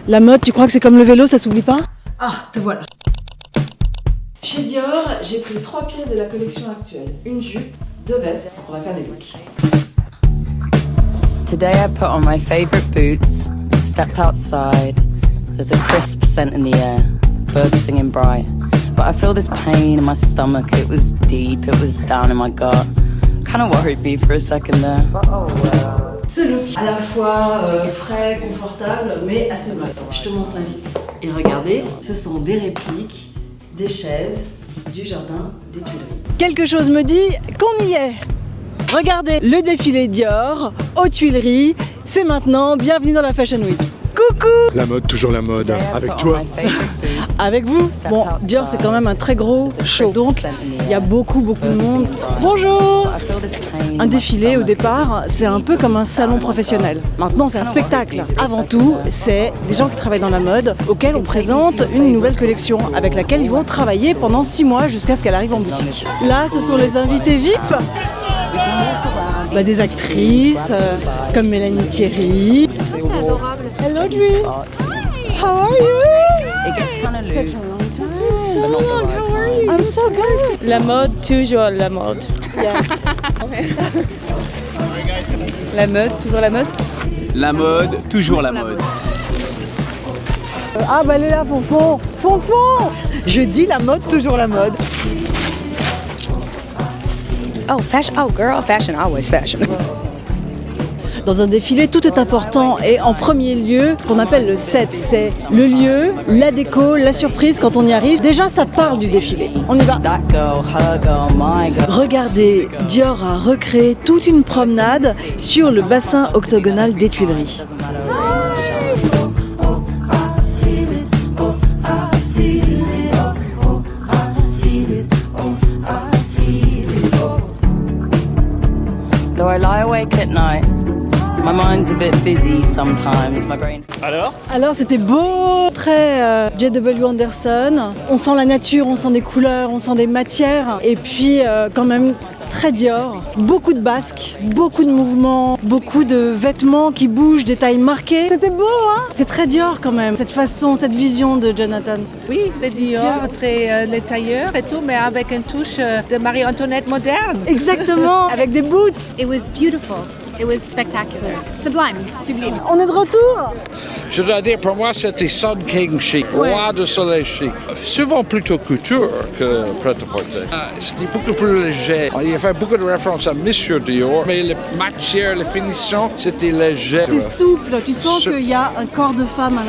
La mode, tu crois que c'est comme le vélo, ça s'oublie pas? Ah, te voilà. Chez Dior, j'ai pris 3 pièces de la collection actuelle. Une jupe, 2 vestes. On va faire des looks. Today I put on my favorite boots, stepped outside. There's a crisp scent in the air, birds singing bright. But I feel this pain in my stomach. It was deep, it was down in my gut. Kind of worried me for a second there. Ce look, à la fois frais, confortable, mais assez mode. Je te montre vite. Et regardez, ce sont des répliques, des chaises, du jardin, des Tuileries. Quelque chose me dit qu'on y est. Regardez, le défilé Dior aux Tuileries, c'est maintenant. Bienvenue dans la Fashion Week. Coucou! La mode, toujours la mode. Avec toi. Avec vous. Bon, Dior, c'est quand même un très gros show. Donc, il y a beaucoup de monde. Bonjour! Un défilé, au départ, c'est un peu comme un salon professionnel. Maintenant, c'est un spectacle. Avant tout, c'est des gens qui travaillent dans la mode, auxquels on présente une nouvelle collection, avec laquelle ils vont travailler pendant 6 mois jusqu'à ce qu'elle arrive en boutique. Là, ce sont les invités VIP. Des actrices comme Mélanie Thierry. C'est adorable. Hello Drew. How are you? It gets kind of loose. So long, how are you? I'm so good. La mode, toujours la mode. Yes. La mode, toujours la mode. La mode, toujours la mode. Elle est là, Fonfon. Fonfon. Je dis la mode, toujours la mode. Oh, fashion. Oh, girl, fashion, always fashion. Dans un défilé, tout est important et en premier lieu, ce qu'on appelle le set, c'est le lieu, la déco, la surprise quand on y arrive. Déjà, ça parle du défilé. On y va. That girl, her girl, my girl. Regardez, Dior a recréé toute une promenade sur le bassin octogonal des Tuileries. Though I lie awake at night, my mind's a bit busy sometimes. My brain. Alors c'était beau, très J.W. Anderson. On sent la nature, on sent des couleurs, on sent des matières. Et puis quand même très Dior. Beaucoup de basques, beaucoup de mouvements, beaucoup de vêtements qui bougent, des tailles marquées. C'était beau, hein? C'est très Dior quand même, cette façon, cette vision de Jonathan. Oui, le Dior, très les tailleurs et tout, mais avec une touche de Marie-Antoinette moderne. Exactement, avec des boots. It was beautiful. It was spectacular. Sublime. On est de retour. Je dois dire, pour moi, c'était Sun King chic, roi de soleil chic. Souvent plutôt couture que prêt-à-porter. C'était beaucoup plus léger. Il y avait beaucoup de références à Monsieur Dior, mais les matières, les finitions, c'était léger. C'est souple, tu sens qu'il y a un corps de femme à